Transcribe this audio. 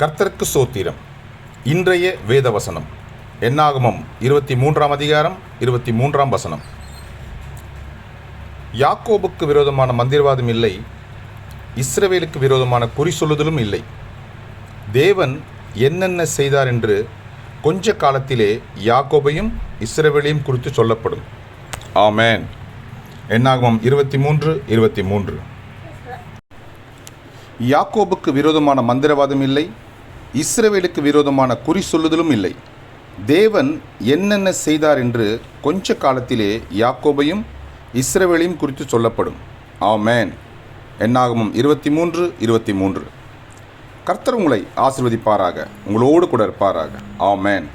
கர்த்தருக்கு சோத்திரம். இன்றைய வேதவசனம் என்னாகமம் 23ஆம் அதிகாரம் 23ஆம் வசனம். யாக்கோபுக்கு விரோதமான மந்திரவாதம் இல்லை, இஸ்ரவேலுக்கு விரோதமான குறி சொல்லுதலும் இல்லை. தேவன் என்னென்ன செய்தார் என்று கொஞ்ச காலத்திலே யாக்கோபையும் இஸ்ரவேலையும் குறித்து சொல்லப்படும். ஆமென். என்னாகமம் 23:23. யாக்கோபுக்கு விரோதமான மந்திரவாதம் இல்லை, இஸ்ரவேலுக்கு விரோதமான குறி சொல்லுதலும் இல்லை. தேவன் என்னென்ன செய்தார் என்று கொஞ்ச காலத்திலே யாக்கோபையும் இஸ்ரவேலையும் குறித்து சொல்லப்படும். ஆமென். என்னாகமம் 23:23. கர்த்தர் உங்களை ஆசீர்வதிப்பாராக, உங்களோடு கூட இருப்பாராக. ஆமென்.